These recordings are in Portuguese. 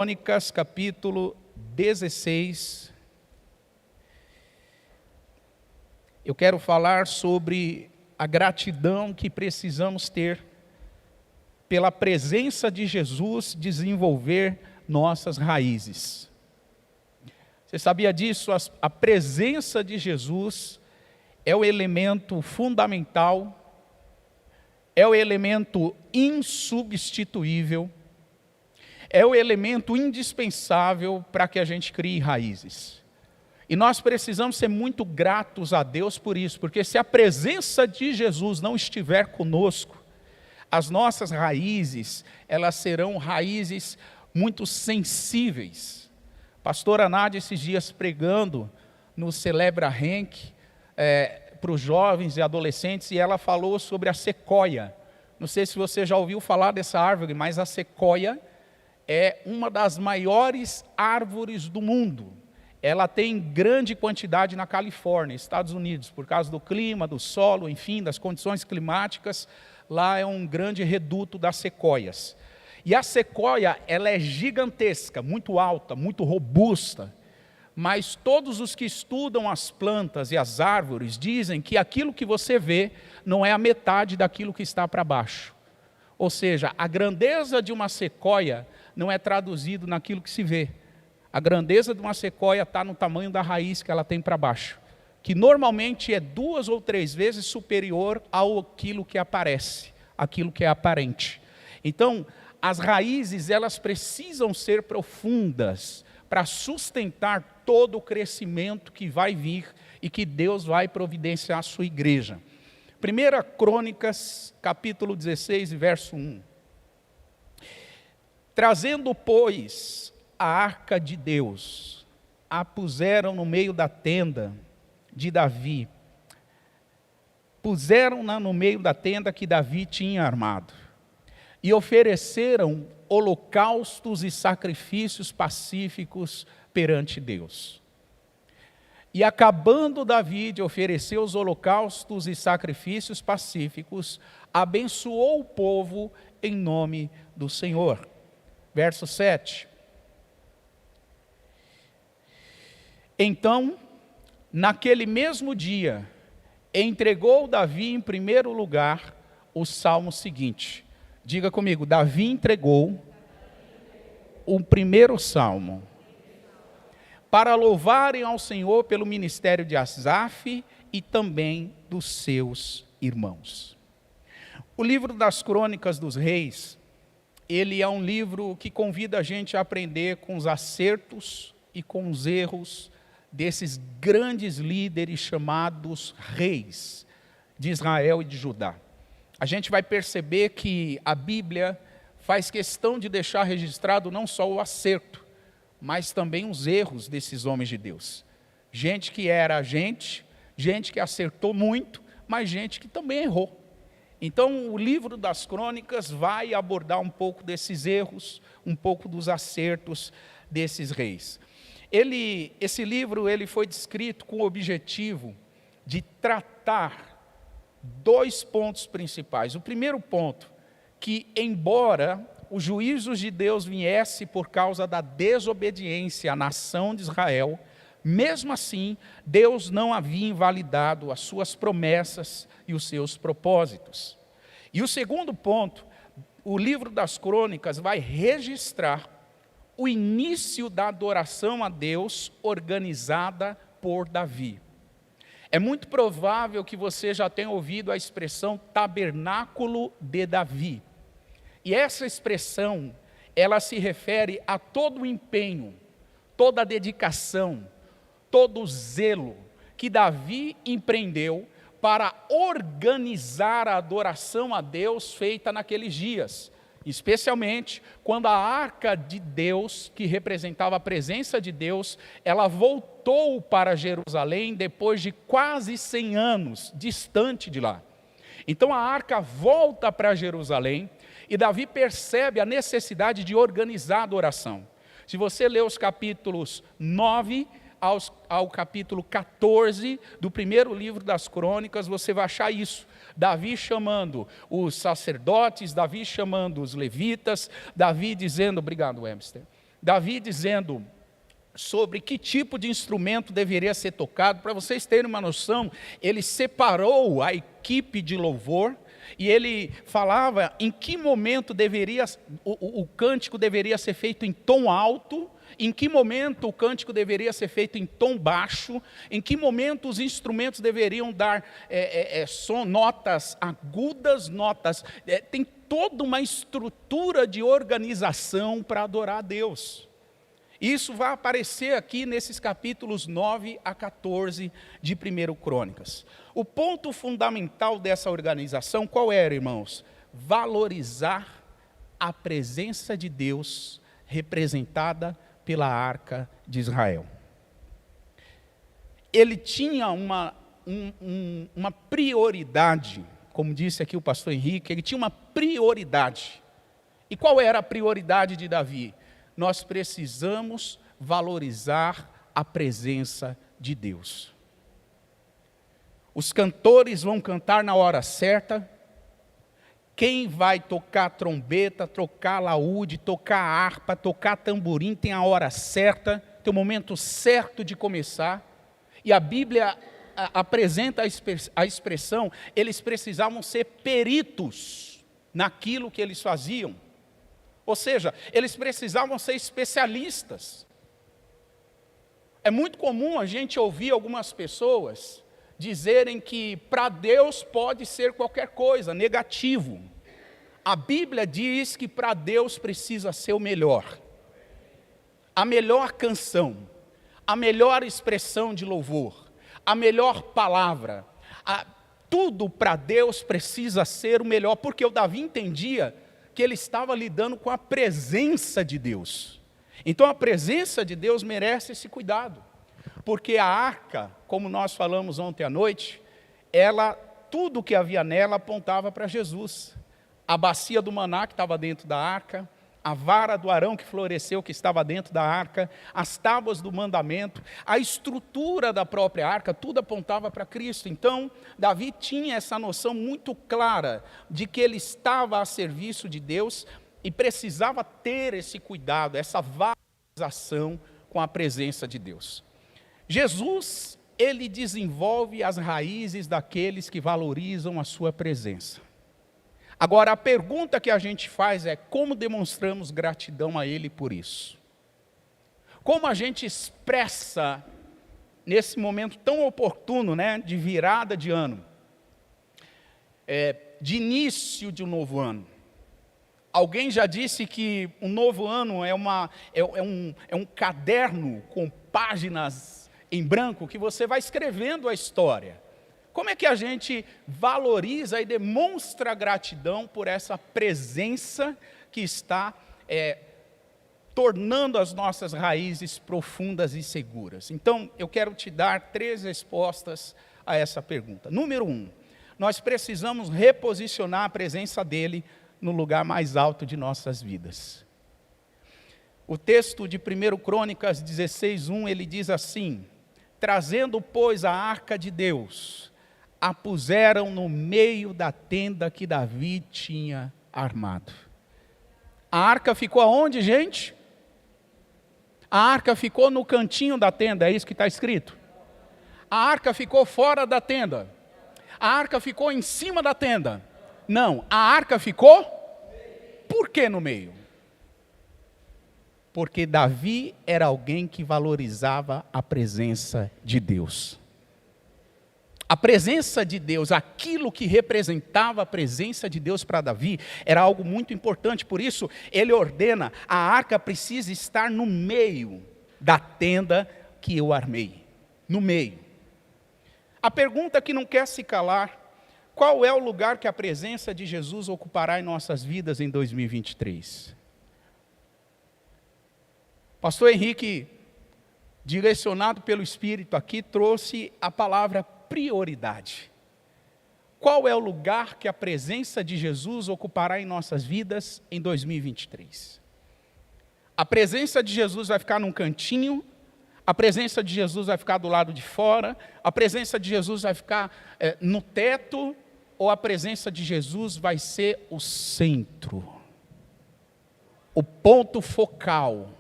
Crônicas, capítulo 16. Eu quero falar sobre a gratidão que precisamos ter pela presença de Jesus desenvolver nossas raízes. Você sabia disso? A presença de Jesus é o elemento fundamental, é o elemento insubstituível, é o elemento indispensável para que a gente crie raízes. E nós precisamos ser muito gratos a Deus por isso, porque se a presença de Jesus não estiver conosco, as nossas raízes, elas serão raízes muito sensíveis. Pastora Nádia, esses dias pregando no Celebra Renk, para os jovens e adolescentes, e ela falou sobre a sequoia. Não sei se você já ouviu falar dessa árvore, mas a sequoia é uma das maiores árvores do mundo. Ela tem grande quantidade na Califórnia, Estados Unidos, por causa do clima, do solo, enfim, das condições climáticas. Lá é um grande reduto das sequoias. E a sequoia, ela é gigantesca, muito alta, muito robusta. Mas todos os que estudam as plantas e as árvores dizem que aquilo que você vê não é a metade daquilo que está para baixo. Ou seja, a grandeza de uma sequoia não é traduzido naquilo que se vê. A grandeza de uma sequoia está no tamanho da raiz que ela tem para baixo, que normalmente é 2 ou 3 vezes superior àquilo que aparece, aquilo que é aparente. Então, as raízes, elas precisam ser profundas para sustentar todo o crescimento que vai vir e que Deus vai providenciar à sua igreja. 1 Crônicas, capítulo 16, verso 1. Trazendo, pois, a arca de Deus, a puseram no meio da tenda de Davi. Puseram-na no meio da tenda que Davi tinha armado. E ofereceram holocaustos e sacrifícios pacíficos perante Deus. E acabando Davi de oferecer os holocaustos e sacrifícios pacíficos, abençoou o povo em nome do Senhor. Verso 7. Então, naquele mesmo dia, entregou Davi em primeiro lugar o salmo seguinte. Diga comigo, Davi entregou o primeiro salmo. Para louvarem ao Senhor pelo ministério de Asaf e também dos seus irmãos. O livro das Crônicas dos Reis, ele é um livro que convida a gente a aprender com os acertos e com os erros desses grandes líderes chamados reis de Israel e de Judá. A gente vai perceber que a Bíblia faz questão de deixar registrado não só o acerto, mas também os erros desses homens de Deus. Gente que era gente que acertou muito, mas gente que também errou. Então, o livro das Crônicas vai abordar um pouco desses erros, um pouco dos acertos desses reis. Esse livro foi descrito com o objetivo de tratar 2 pontos principais. O primeiro ponto, que embora os juízos de Deus viessem por causa da desobediência à nação de Israel, mesmo assim, Deus não havia invalidado as suas promessas e os seus propósitos. E o segundo ponto, o livro das Crônicas vai registrar o início da adoração a Deus organizada por Davi. É muito provável que você já tenha ouvido a expressão tabernáculo de Davi. E essa expressão, ela se refere a todo o empenho, toda a dedicação, todo o zelo que Davi empreendeu para organizar a adoração a Deus feita naqueles dias. Especialmente quando a arca de Deus, que representava a presença de Deus, ela voltou para Jerusalém depois de quase 100 anos, distante de lá. Então a arca volta para Jerusalém e Davi percebe a necessidade de organizar a adoração. Se você ler os capítulos 9 ao capítulo 14 do primeiro livro das Crônicas, você vai achar isso. Davi chamando os sacerdotes, Davi chamando os levitas, Davi dizendo, obrigado, Webster, Davi dizendo sobre que tipo de instrumento deveria ser tocado. Para vocês terem uma noção, ele separou a equipe de louvor e ele falava em que momento o cântico deveria ser feito em tom alto, em que momento o cântico deveria ser feito em tom baixo, em que momento os instrumentos deveriam dar notas agudas, tem toda uma estrutura de organização para adorar a Deus. Isso vai aparecer aqui nesses capítulos 9 a 14 de 1 Crônicas. O ponto fundamental dessa organização, qual era, irmãos? Valorizar a presença de Deus representada pela Arca de Israel. Ele tinha uma prioridade, como disse aqui o pastor Henrique, ele tinha uma prioridade. E qual era a prioridade de Davi? Nós precisamos valorizar a presença de Deus. Os cantores vão cantar na hora certa. Quem vai tocar trombeta, tocar laúde, tocar harpa, tocar tamborim, tem a hora certa, tem o momento certo de começar. E a Bíblia apresenta a expressão, eles precisavam ser peritos naquilo que eles faziam. Ou seja, eles precisavam ser especialistas. É muito comum a gente ouvir algumas pessoas dizerem que para Deus pode ser qualquer coisa, negativo. A Bíblia diz que para Deus precisa ser o melhor. A melhor canção, a melhor expressão de louvor, a melhor palavra. Tudo para Deus precisa ser o melhor, porque o Davi entendia que ele estava lidando com a presença de Deus. Então a presença de Deus merece esse cuidado, porque a arca, como nós falamos ontem à noite, tudo que havia nela apontava para Jesus. A bacia do maná que estava dentro da arca, a vara do Arão que floresceu, que estava dentro da arca, as tábuas do mandamento, a estrutura da própria arca, tudo apontava para Cristo. Então, Davi tinha essa noção muito clara de que ele estava a serviço de Deus e precisava ter esse cuidado, essa valorização com a presença de Deus. Jesus, ele desenvolve as raízes daqueles que valorizam a sua presença. Agora, a pergunta que a gente faz é: como demonstramos gratidão a Ele por isso? Como a gente expressa, nesse momento tão oportuno, de virada de ano, de início de um novo ano? Alguém já disse que um novo ano é um caderno com páginas em branco que você vai escrevendo a história. Como é que a gente valoriza e demonstra gratidão por essa presença que está tornando as nossas raízes profundas e seguras? Então, eu quero te dar 3 respostas a essa pergunta. Número 1, nós precisamos reposicionar a presença dEle no lugar mais alto de nossas vidas. O texto de 1 Crônicas 16:1, ele diz assim: trazendo, pois, a arca de Deus, a puseram no meio da tenda que Davi tinha armado. A arca ficou aonde, gente? A arca ficou no cantinho da tenda, é isso que está escrito? A arca ficou fora da tenda? A arca ficou em cima da tenda? Não, a arca ficou? Por que no meio? Porque Davi era alguém que valorizava a presença de Deus. A presença de Deus, aquilo que representava a presença de Deus para Davi, era algo muito importante. Por isso, ele ordena: a arca precisa estar no meio da tenda que eu armei. No meio. A pergunta que não quer se calar: qual é o lugar que a presença de Jesus ocupará em nossas vidas em 2023? Pastor Henrique, direcionado pelo Espírito aqui, trouxe a palavra prioridade. Qual é o lugar que a presença de Jesus ocupará em nossas vidas em 2023? A presença de Jesus vai ficar num cantinho? A presença de Jesus vai ficar do lado de fora? A presença de Jesus vai ficar no teto? Ou a presença de Jesus vai ser o centro? O ponto focal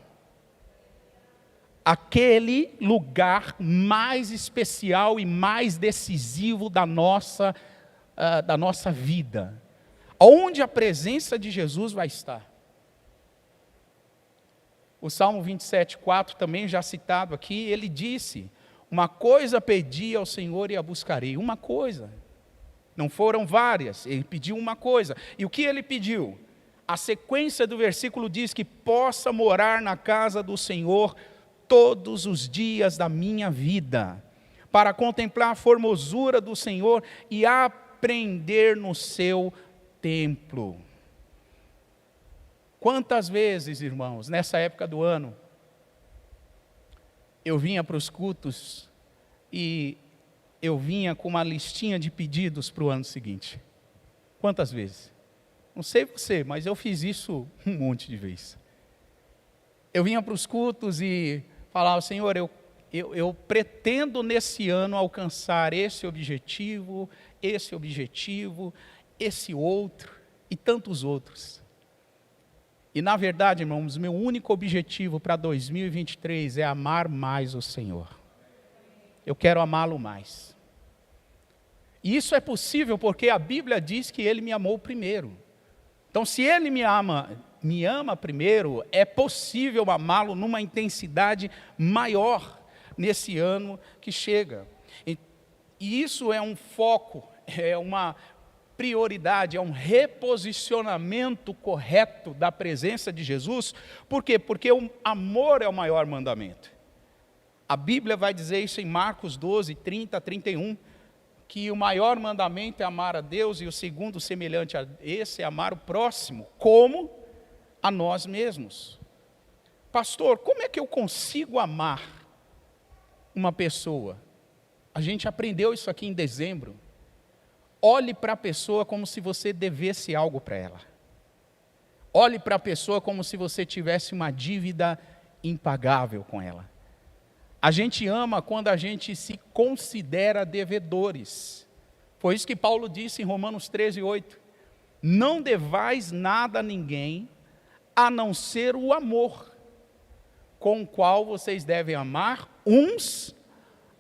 aquele lugar mais especial e mais decisivo da nossa vida, onde a presença de Jesus vai estar. O Salmo 27:4, também já citado aqui, ele disse: uma coisa pedi ao Senhor e a buscarei. Uma coisa, não foram várias, ele pediu uma coisa. E o que ele pediu? A sequência do versículo diz que possa morar na casa do Senhor todos os dias da minha vida, para contemplar a formosura do Senhor e aprender no seu templo. Quantas vezes, irmãos, nessa época do ano, eu vinha para os cultos e eu vinha com uma listinha de pedidos para o ano seguinte. Quantas vezes? Não sei você, mas eu fiz isso um monte de vezes. Eu vinha para os cultos e falava: Senhor, eu pretendo nesse ano alcançar esse objetivo, esse outro e tantos outros. E na verdade, irmãos, meu único objetivo para 2023 é amar mais o Senhor. Eu quero amá-lo mais. E isso é possível porque a Bíblia diz que Ele me amou primeiro. Então, se Ele me ama primeiro, é possível amá-lo numa intensidade maior nesse ano que chega. E isso é um foco, é uma prioridade, é um reposicionamento correto da presença de Jesus. Por quê? Porque o amor é o maior mandamento. A Bíblia vai dizer isso em Marcos 12, 30 a 31, que o maior mandamento é amar a Deus e o segundo, semelhante a esse, é amar o próximo, como a nós mesmos. Pastor, como é que eu consigo amar uma pessoa? A gente aprendeu isso aqui em dezembro. Olhe para a pessoa como se você devesse algo para ela. Olhe para a pessoa como se você tivesse uma dívida impagável com ela. A gente ama quando a gente se considera devedores. Foi isso que Paulo disse em Romanos 13:8. Não devais nada a ninguém, a não ser o amor, com o qual vocês devem amar uns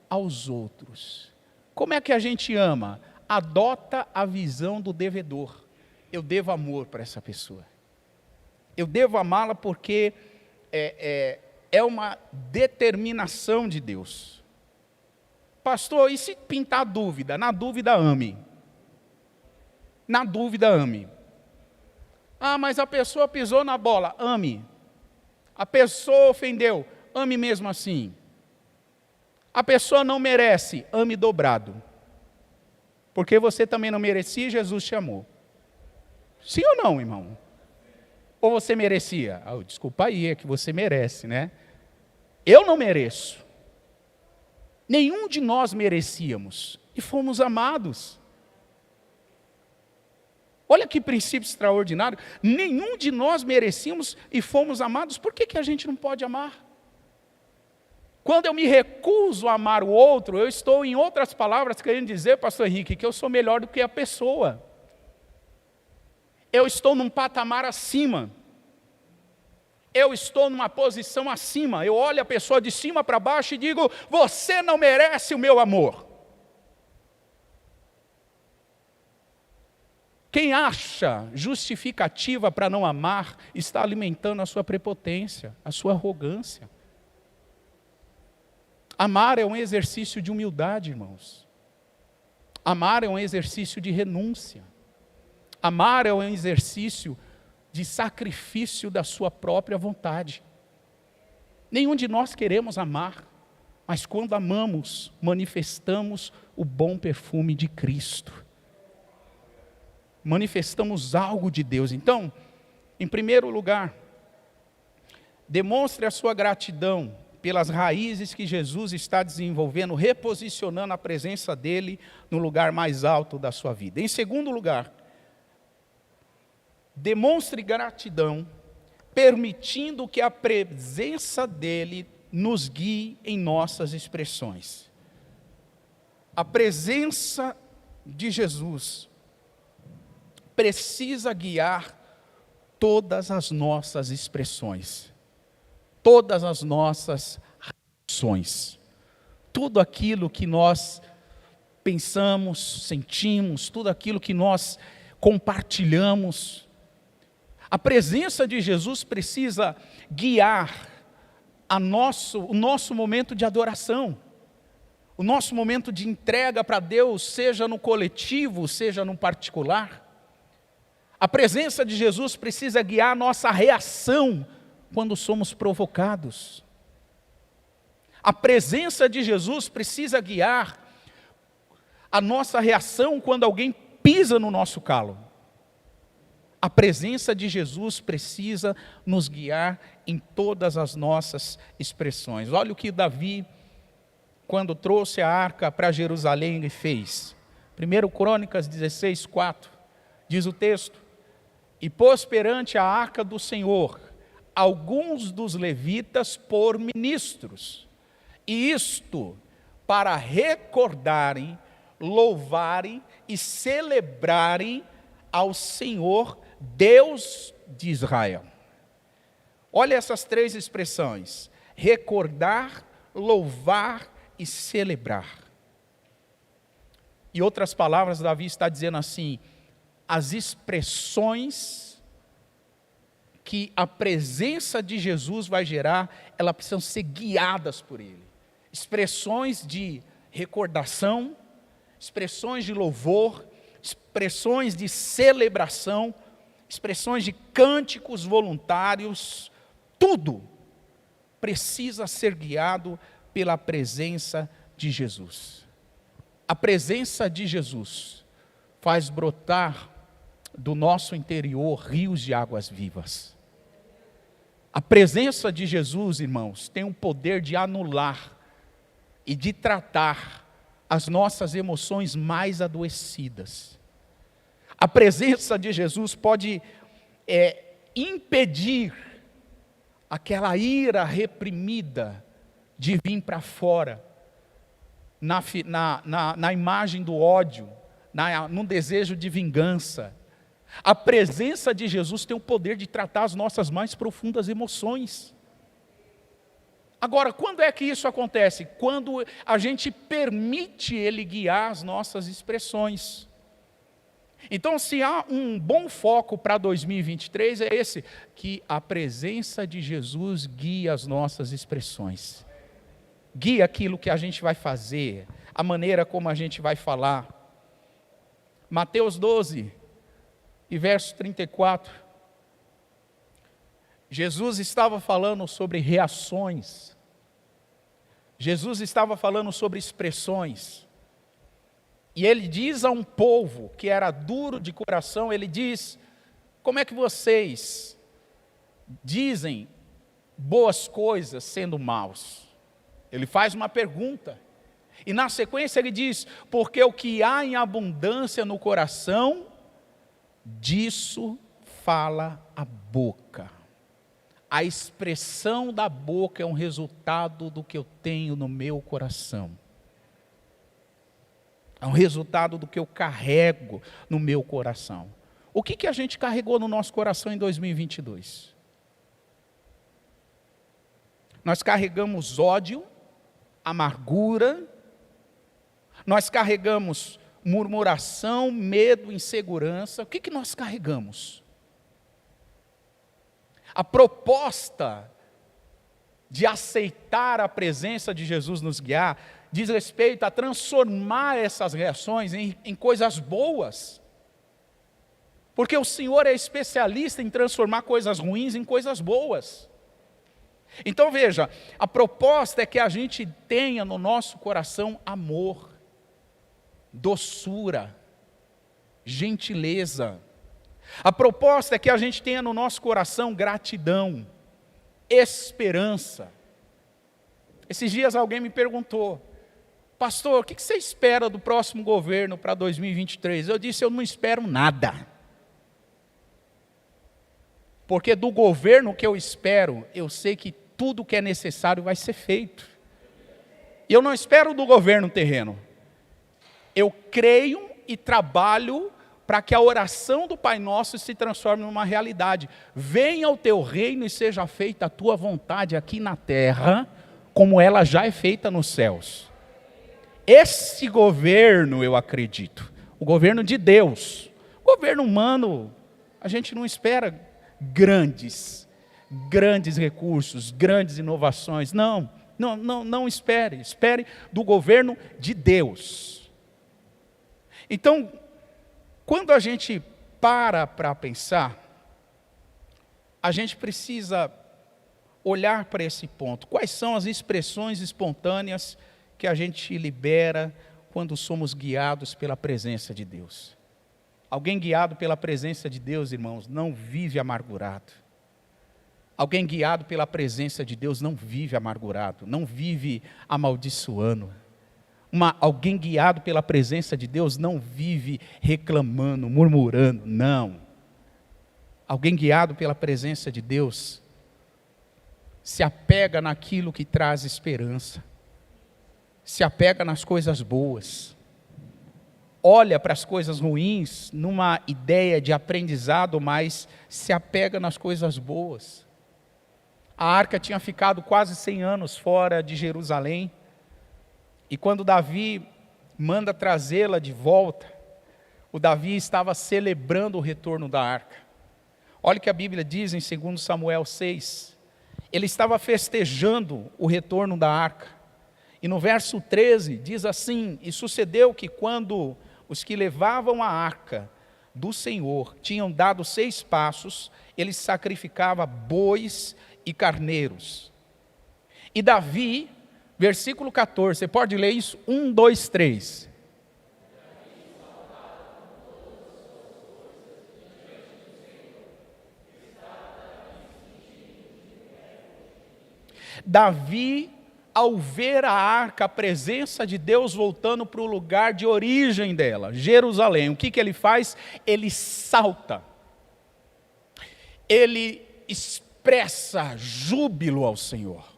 aos outros. Como é que a gente ama? Adota a visão do devedor. Eu devo amor para essa pessoa. Eu devo amá-la porque é uma determinação de Deus. Pastor, e se pintar dúvida? Na dúvida, ame. Na dúvida, ame. Ah, mas a pessoa pisou na bola. Ame. A pessoa ofendeu. Ame mesmo assim. A pessoa não merece. Ame dobrado. Porque você também não merecia e Jesus te amou. Sim ou não, irmão? Ou você merecia? Desculpa aí, é que você merece, né? Eu não mereço. Nenhum de nós merecíamos. E fomos amados. Olha que princípio extraordinário. Nenhum de nós merecíamos e fomos amados. Por que a gente não pode amar? Quando eu me recuso a amar o outro, eu estou, em outras palavras, querendo dizer, pastor Henrique, que eu sou melhor do que a pessoa. Eu estou num patamar acima. Eu estou numa posição acima. Eu olho a pessoa de cima para baixo e digo: você não merece o meu amor. Quem acha justificativa para não amar, está alimentando a sua prepotência, a sua arrogância. Amar é um exercício de humildade, irmãos. Amar é um exercício de renúncia. Amar é um exercício de sacrifício da sua própria vontade. Nenhum de nós queremos amar, mas quando amamos, manifestamos o bom perfume de Cristo. Manifestamos algo de Deus. Então, em primeiro lugar, demonstre a sua gratidão pelas raízes que Jesus está desenvolvendo, reposicionando a presença dele no lugar mais alto da sua vida. Em segundo lugar, demonstre gratidão, permitindo que a presença dele nos guie em nossas expressões. A presença de Jesus precisa guiar todas as nossas expressões, todas as nossas emoções. Tudo aquilo que nós pensamos, sentimos, tudo aquilo que nós compartilhamos. A presença de Jesus precisa guiar o nosso momento de adoração, o nosso momento de entrega para Deus, seja no coletivo, seja no particular. A presença de Jesus precisa guiar a nossa reação quando somos provocados. A presença de Jesus precisa guiar a nossa reação quando alguém pisa no nosso calo. A presença de Jesus precisa nos guiar em todas as nossas expressões. Olha o que Davi, quando trouxe a arca para Jerusalém, fez. 1 Crônicas 16, 4, diz o texto: e pôs perante a arca do Senhor alguns dos levitas por ministros, e isto para recordarem, louvarem e celebrarem ao Senhor Deus de Israel. Olha essas três expressões: recordar, louvar e celebrar. Em outras palavras, Davi está dizendo assim: as expressões que a presença de Jesus vai gerar, elas precisam ser guiadas por Ele. Expressões de recordação, expressões de louvor, expressões de celebração, expressões de cânticos voluntários, tudo precisa ser guiado pela presença de Jesus. A presença de Jesus faz brotar do nosso interior rios de águas vivas. A presença de Jesus, irmãos, tem o poder de anular e de tratar as nossas emoções mais adoecidas. A presença de Jesus pode impedir aquela ira reprimida de vir para fora, na imagem do ódio, no desejo de vingança. A presença de Jesus tem o poder de tratar as nossas mais profundas emoções. Agora, quando é que isso acontece? Quando a gente permite Ele guiar as nossas expressões. Então, se há um bom foco para 2023, é esse: que a presença de Jesus guia as nossas expressões. Guia aquilo que a gente vai fazer, a maneira como a gente vai falar. Mateus 12, e verso 34. Jesus estava falando sobre reações. Jesus estava falando sobre expressões. E ele diz a um povo que era duro de coração, ele diz: como é que vocês dizem boas coisas sendo maus? Ele faz uma pergunta. E na sequência ele diz: porque o que há em abundância no coração, disso fala a boca. A expressão da boca é um resultado do que eu tenho no meu coração. É um resultado do que eu carrego no meu coração. O que a gente carregou no nosso coração em 2022? Nós carregamos ódio, amargura, nós carregamos murmuração, medo, insegurança. O que nós carregamos? A proposta de aceitar a presença de Jesus nos guiar diz respeito a transformar essas reações em coisas boas. Porque o Senhor é especialista em transformar coisas ruins em coisas boas. Então veja, a proposta é que a gente tenha no nosso coração amor, doçura, gentileza. A proposta é que a gente tenha no nosso coração gratidão, esperança. Esses dias alguém me perguntou: pastor, o que você espera do próximo governo para 2023? Eu disse: eu não espero nada. Porque do governo que eu espero, eu sei que tudo que é necessário vai ser feito. Eu não espero do governo terreno. Eu creio e trabalho para que a oração do Pai Nosso se transforme numa realidade. Venha o teu reino e seja feita a tua vontade aqui na terra, como ela já é feita nos céus. Esse governo, eu acredito, o governo de Deus. O governo humano, a gente não espera grandes recursos, grandes inovações. Não espere. Espere do governo de Deus. Então, quando a gente para pensar, a gente precisa olhar para esse ponto. Quais são as expressões espontâneas que a gente libera quando somos guiados pela presença de Deus? Alguém guiado pela presença de Deus, irmãos, não vive amargurado. Alguém guiado pela presença de Deus não vive amargurado, não vive amaldiçoando. Alguém guiado pela presença de Deus não vive reclamando, murmurando, não. Alguém guiado pela presença de Deus se apega naquilo que traz esperança, se apega nas coisas boas, olha para as coisas ruins numa ideia de aprendizado, mas se apega nas coisas boas. A arca tinha ficado quase 100 anos fora de Jerusalém, e quando Davi manda trazê-la de volta, o Davi estava celebrando o retorno da arca. Olha o que a Bíblia diz em 2 Samuel 6, ele estava festejando o retorno da arca, e no verso 13 diz assim: e sucedeu que quando os que levavam a arca do Senhor tinham dado 6 passos, ele sacrificava bois e carneiros. E Davi, versículo 14, você pode ler isso? 1, 2, 3. Davi, ao ver a arca, a presença de Deus voltando para o lugar de origem dela, Jerusalém, o que ele faz? Ele salta. Ele expressa júbilo ao Senhor.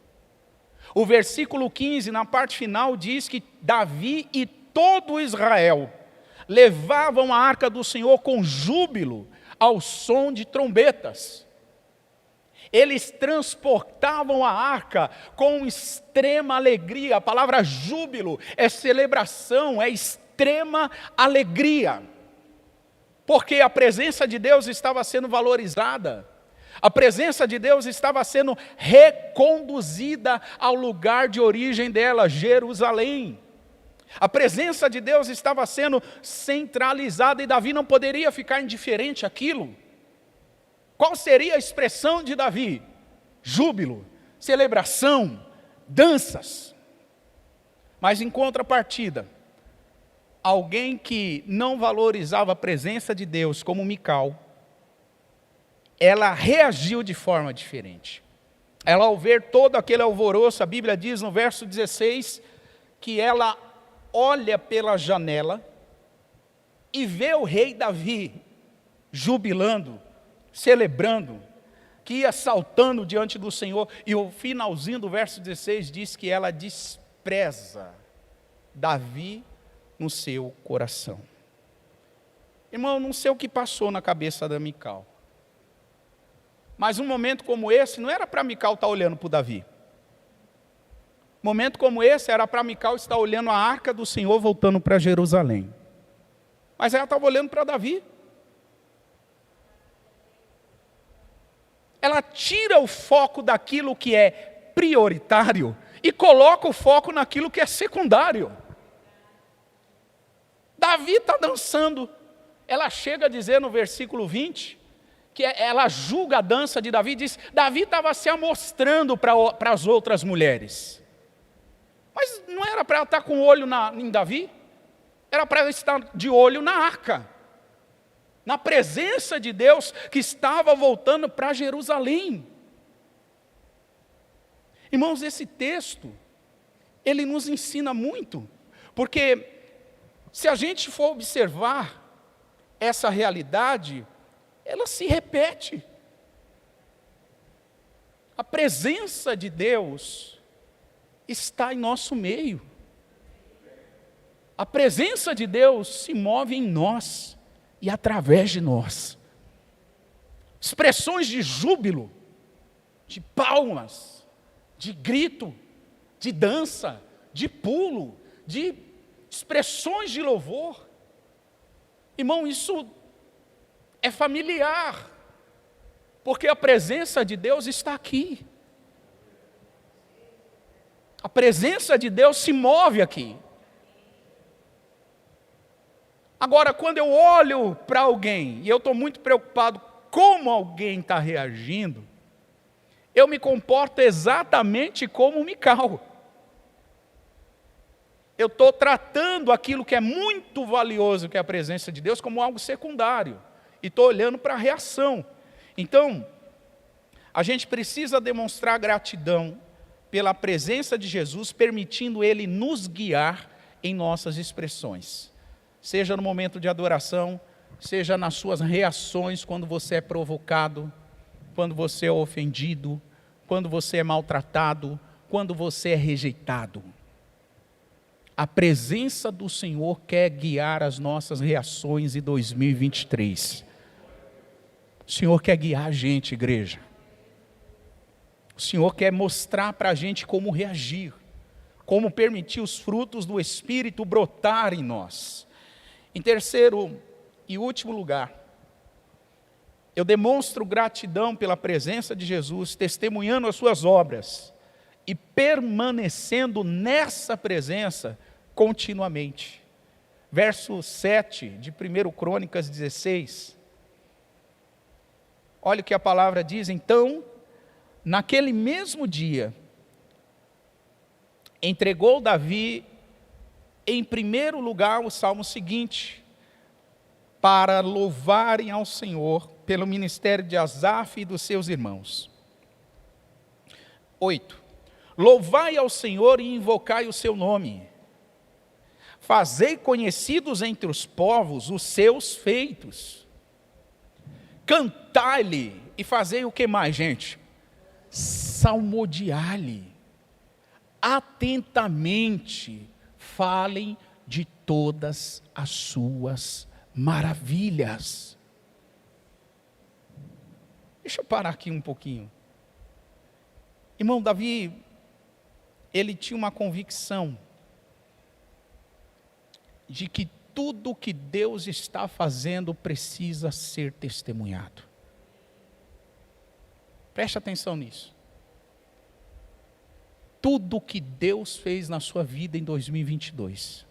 O versículo 15, na parte final, diz que Davi e todo Israel levavam a arca do Senhor com júbilo, ao som de trombetas. Eles transportavam a arca com extrema alegria. A palavra júbilo é celebração, é extrema alegria. Porque a presença de Deus estava sendo valorizada. A presença de Deus estava sendo reconduzida ao lugar de origem dela, Jerusalém. A presença de Deus estava sendo centralizada e Davi não poderia ficar indiferente àquilo. Qual seria a expressão de Davi? Júbilo, celebração, danças. Mas em contrapartida, alguém que não valorizava a presença de Deus, como Mical, ela reagiu de forma diferente. Ela, ao ver todo aquele alvoroço, a Bíblia diz no verso 16, que ela olha pela janela e vê o rei Davi jubilando, celebrando, que ia saltando diante do Senhor, e o finalzinho do verso 16 diz que ela despreza Davi no seu coração. Irmão, não sei o que passou na cabeça da Mical, mas um momento como esse, não era para Mical estar olhando para o Davi. Momento como esse, era para Mical estar olhando a arca do Senhor voltando para Jerusalém. Mas ela estava olhando para Davi. Ela tira o foco daquilo que é prioritário e coloca o foco naquilo que é secundário. Davi está dançando. Ela chega a dizer no versículo 20, que ela julga a dança de Davi, diz, Davi estava se amostrando para as outras mulheres. Mas não era para ela estar com o olho em Davi? Era para ela estar de olho na arca. Na presença de Deus que estava voltando para Jerusalém. Irmãos, esse texto, ele nos ensina muito, porque se a gente for observar essa realidade, ela se repete. A presença de Deus está em nosso meio. A presença de Deus se move em nós e através de nós. Expressões de júbilo, de palmas, de grito, de dança, de pulo, de expressões de louvor. Irmão, isso é familiar, porque a presença de Deus está aqui. A presença de Deus se move aqui. Agora, quando eu olho para alguém, e eu estou muito preocupado como alguém está reagindo, eu me comporto exatamente como Mical. Eu estou tratando aquilo que é muito valioso, que é a presença de Deus, como algo secundário. E estou olhando para a reação. Então, a gente precisa demonstrar gratidão pela presença de Jesus, permitindo Ele nos guiar em nossas expressões. Seja no momento de adoração, seja nas suas reações quando você é provocado, quando você é ofendido, quando você é maltratado, quando você é rejeitado. A presença do Senhor quer guiar as nossas reações em 2023. O Senhor quer guiar a gente, igreja. O Senhor quer mostrar para a gente como reagir, como permitir os frutos do Espírito brotar em nós. Em terceiro e último lugar, eu demonstro gratidão pela presença de Jesus, testemunhando as suas obras e permanecendo nessa presença continuamente. Verso 7 de 1 Crônicas 16. Olha o que a palavra diz. Então, naquele mesmo dia, entregou Davi em primeiro lugar o salmo seguinte, para louvarem ao Senhor pelo ministério de Asaf e dos seus irmãos. 8. Louvai ao Senhor e invocai o seu nome. Fazei conhecidos entre os povos os seus feitos. Cantai-lhe e fazei o que mais, gente? Salmodiai-lhe. Atentamente falem de todas as suas maravilhas. Deixa eu parar aqui um pouquinho. Irmão, Davi, ele tinha uma convicção de que tudo que Deus está fazendo precisa ser testemunhado. Preste atenção nisso. Tudo que Deus fez na sua vida em 2022,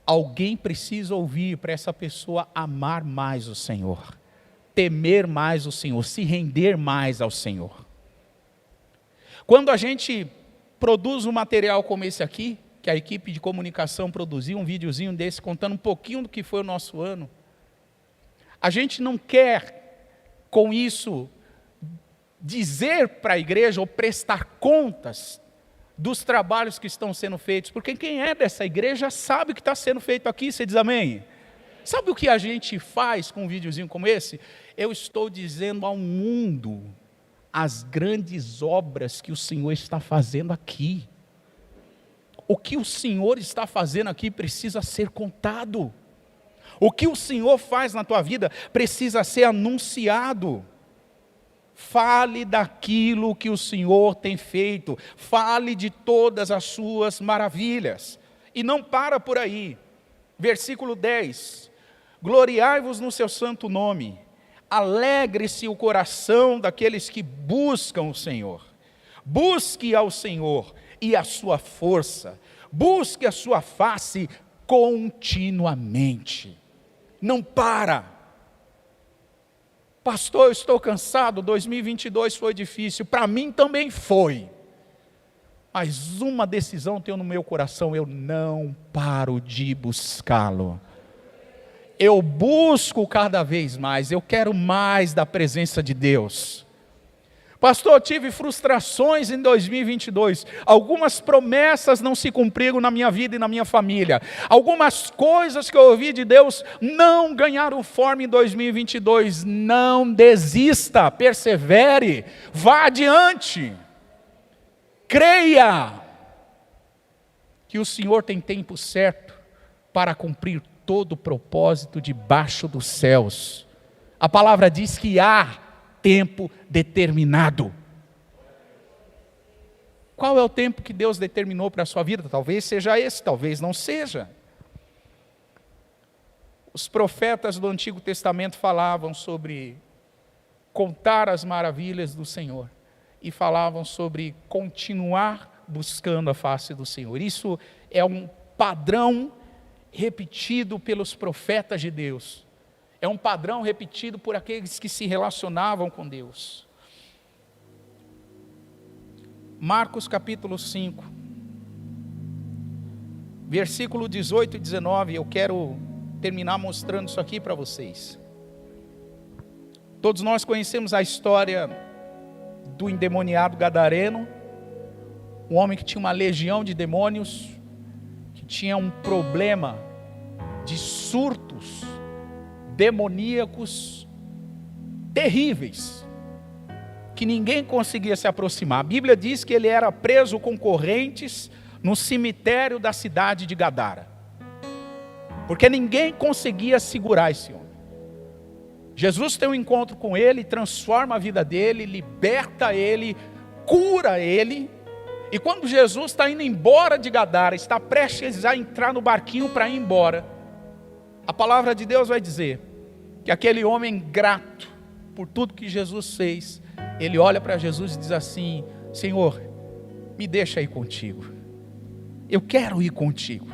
alguém precisa ouvir para essa pessoa amar mais o Senhor, temer mais o Senhor, se render mais ao Senhor. Quando a gente produz um material como esse aqui, que a equipe de comunicação produziu, um videozinho desse contando um pouquinho do que foi o nosso ano, a gente não quer com isso dizer para a igreja ou prestar contas dos trabalhos que estão sendo feitos, porque quem é dessa igreja sabe o que está sendo feito aqui. Você diz amém? Sabe o que a gente faz com um videozinho como esse? Eu estou dizendo ao mundo as grandes obras que o Senhor está fazendo aqui. O que o Senhor está fazendo aqui precisa ser contado. O que o Senhor faz na tua vida precisa ser anunciado. Fale daquilo que o Senhor tem feito. Fale de todas as suas maravilhas. E não para por aí. Versículo 10. Gloriai-vos no seu santo nome. Alegre-se o coração daqueles que buscam o Senhor. Busque ao Senhor e a sua força. Busque a sua face continuamente. Não para. Pastor, eu estou cansado, 2022 foi difícil, para mim também foi. Mas uma decisão tenho no meu coração, eu não paro de buscá-lo. Eu busco cada vez mais, eu quero mais da presença de Deus. Pastor, eu tive frustrações em 2022, algumas promessas não se cumpriram na minha vida e na minha família, algumas coisas que eu ouvi de Deus não ganharam forma em 2022, não desista, persevere, vá adiante, creia, que o Senhor tem tempo certo para cumprir todo o propósito debaixo dos céus. A palavra diz que há tempo determinado. Qual é o tempo que Deus determinou para a sua vida? Talvez seja esse, talvez não seja. Os profetas do Antigo Testamento falavam sobre contar as maravilhas do Senhor e falavam sobre continuar buscando a face do Senhor. Isso é um padrão repetido pelos profetas de Deus. É um padrão repetido por aqueles que se relacionavam com Deus. Marcos capítulo 5, versículo 18 e 19, eu quero terminar mostrando isso aqui para vocês. Todos nós conhecemos a história do endemoniado gadareno, um homem que tinha uma legião de demônios, que tinha um problema de surtos demoníacos terríveis, que ninguém conseguia se aproximar. A Bíblia diz que ele era preso com correntes no cemitério da cidade de Gadara, porque ninguém conseguia segurar esse homem. Jesus tem um encontro com ele, transforma a vida dele, liberta ele, cura ele. E quando Jesus está indo embora de Gadara, está prestes a entrar no barquinho para ir embora, a palavra de Deus vai dizer que aquele homem grato por tudo que Jesus fez, ele olha para Jesus e diz assim: Senhor, me deixa ir contigo, eu quero ir contigo.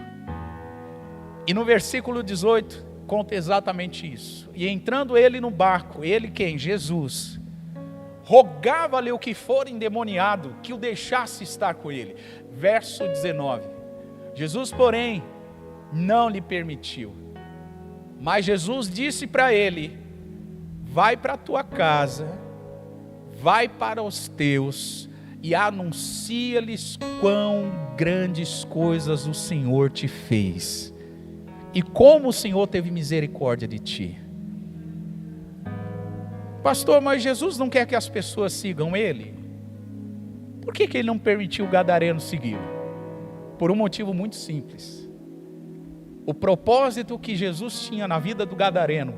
E no versículo 18, conta exatamente isso. E entrando ele no barco, ele quem? Jesus, rogava-lhe o que for endemoniado, que o deixasse estar com ele. Verso 19, Jesus porém não lhe permitiu, mas Jesus disse para ele: vai para a tua casa, vai para os teus e anuncia-lhes quão grandes coisas o Senhor te fez e como o Senhor teve misericórdia de ti. Pastor, mas Jesus não quer que as pessoas sigam ele? Por que ele não permitiu o gadareno seguir? Por um motivo muito simples. O propósito que Jesus tinha na vida do gadareno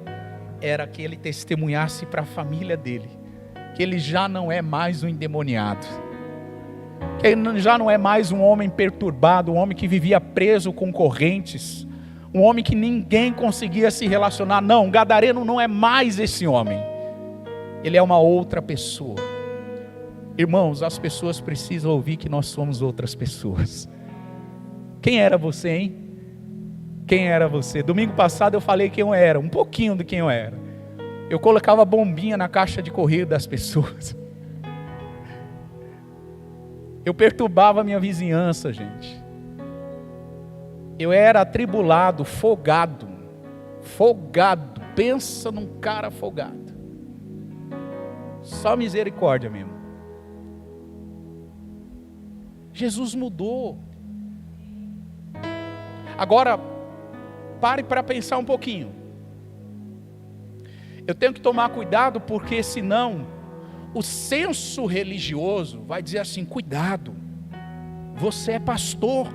era que ele testemunhasse para a família dele que ele já não é mais um endemoniado, que ele já não é mais um homem perturbado, um homem que vivia preso com correntes, um homem que ninguém conseguia se relacionar. Não, o gadareno não é mais esse homem, ele é uma outra pessoa. Irmãos, as pessoas precisam ouvir que nós somos outras pessoas. Quem era você, hein? Quem era você? Domingo passado eu falei quem eu era, um pouquinho de quem eu era. Eu colocava bombinha na caixa de correio das pessoas. Eu perturbava a minha vizinhança, gente. Eu era atribulado, folgado. Folgado. Pensa num cara folgado. Só misericórdia mesmo. Jesus mudou. Agora, pare para pensar um pouquinho. Eu tenho que tomar cuidado, porque senão o senso religioso vai dizer assim: cuidado, você é pastor.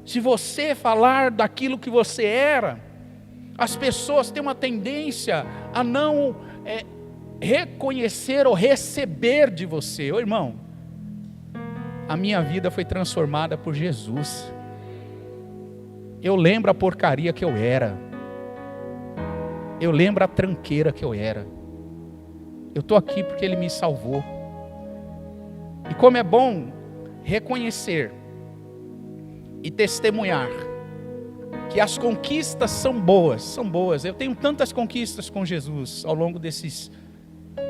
Se você falar daquilo que você era, as pessoas têm uma tendência a não reconhecer ou receber de você. Ô irmão, a minha vida foi transformada por Jesus. Eu lembro a porcaria que eu era. Eu lembro a tranqueira que eu era. Eu estou aqui porque Ele me salvou. E como é bom reconhecer e testemunhar que as conquistas são boas, são boas. Eu tenho tantas conquistas com Jesus ao longo desses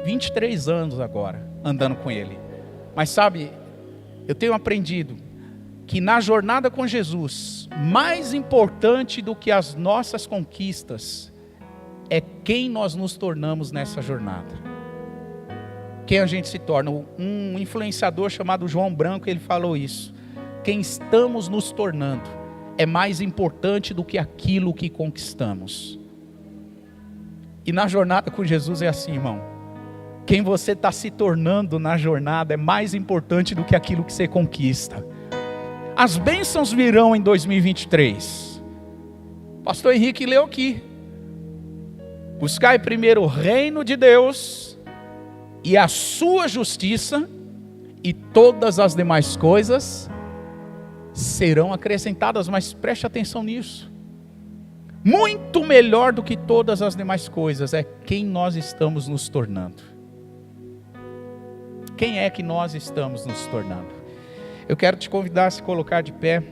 23 anos agora, andando com Ele. Mas sabe, eu tenho aprendido que na jornada com Jesus, mais importante do que as nossas conquistas, é quem nós nos tornamos nessa jornada. Quem a gente se torna. Um influenciador chamado João Branco, ele falou isso: quem estamos nos tornando é mais importante do que aquilo que conquistamos. E na jornada com Jesus é assim, irmão. Quem você está se tornando na jornada é mais importante do que aquilo que você conquista. As bênçãos virão em 2023. Pastor Henrique leu aqui: buscai primeiro o reino de Deus e a sua justiça, e todas as demais coisas serão acrescentadas. Mas preste atenção nisso. Muito melhor do que todas as demais coisas é quem nós estamos nos tornando. Quem é que nós estamos nos tornando? Eu quero te convidar a se colocar de pé.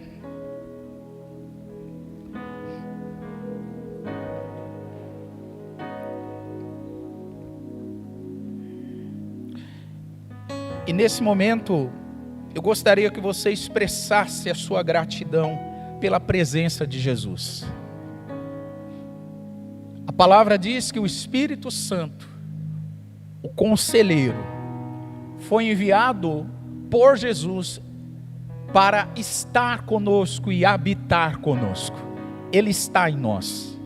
E nesse momento, eu gostaria que você expressasse a sua gratidão pela presença de Jesus. A palavra diz que o Espírito Santo, o conselheiro, foi enviado por Jesus para estar conosco e habitar conosco. Ele está em nós.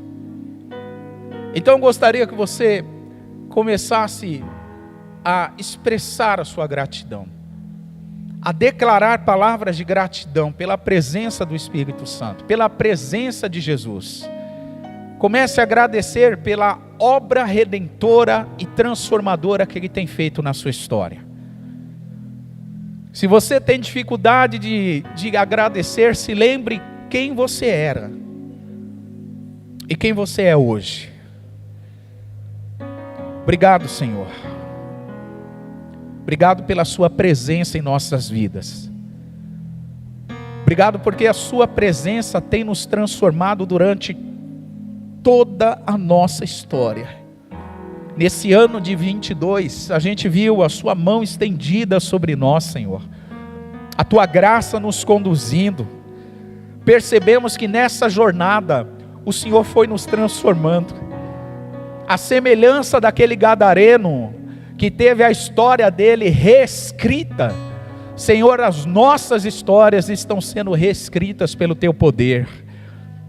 Então eu gostaria que você começasse a expressar a sua gratidão, a declarar palavras de gratidão pela presença do Espírito Santo, pela presença de Jesus. Comece a agradecer pela obra redentora e transformadora que Ele tem feito na sua história. Se você tem dificuldade de agradecer, se lembre quem você era e quem você é hoje. Obrigado, Senhor. Obrigado pela sua presença em nossas vidas. Obrigado porque a sua presença tem nos transformado durante toda a nossa história. Nesse ano de 22, a gente viu a sua mão estendida sobre nós, Senhor. A tua graça nos conduzindo. Percebemos que nessa jornada, o Senhor foi nos transformando. A semelhança daquele gadareno, que teve a história dele reescrita. Senhor, as nossas histórias estão sendo reescritas pelo teu poder.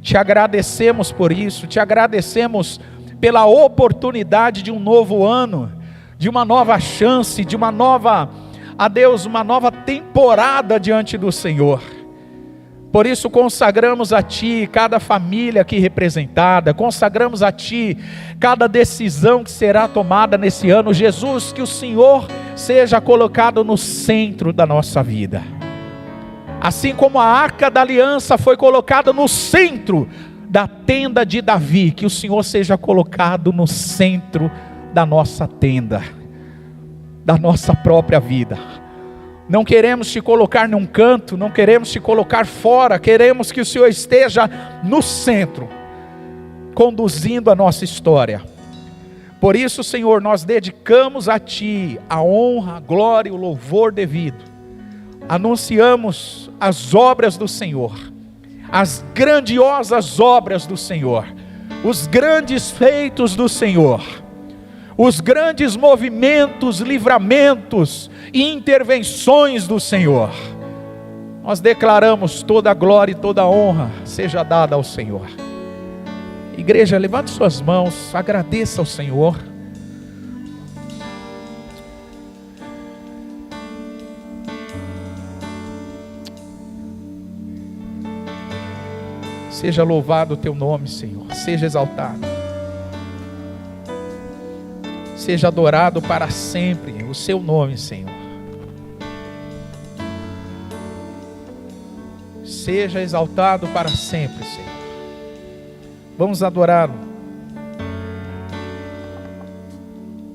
Te agradecemos por isso, te agradecemos pela oportunidade de um novo ano, de uma nova chance, de uma nova, uma nova temporada diante do Senhor. Por isso consagramos a Ti cada família aqui representada, consagramos a Ti cada decisão que será tomada nesse ano. Jesus, que o Senhor seja colocado no centro da nossa vida. Assim como a arca da aliança foi colocada no centro da tenda de Davi, que o Senhor seja colocado no centro da nossa tenda, da nossa própria vida. Não queremos te colocar num canto, não queremos te colocar fora, queremos que o Senhor esteja no centro, conduzindo a nossa história. Por isso, Senhor, nós dedicamos a Ti a honra, a glória e o louvor devido. Anunciamos as obras do Senhor, as grandiosas obras do Senhor, os grandes feitos do Senhor, os grandes movimentos, livramentos e intervenções do Senhor. Nós declaramos toda a glória e toda a honra seja dada ao Senhor. Igreja, levante suas mãos, agradeça ao Senhor. Seja louvado o teu nome, Senhor, seja exaltado. Seja adorado para sempre o seu nome, Senhor. Seja exaltado para sempre, Senhor. Vamos adorar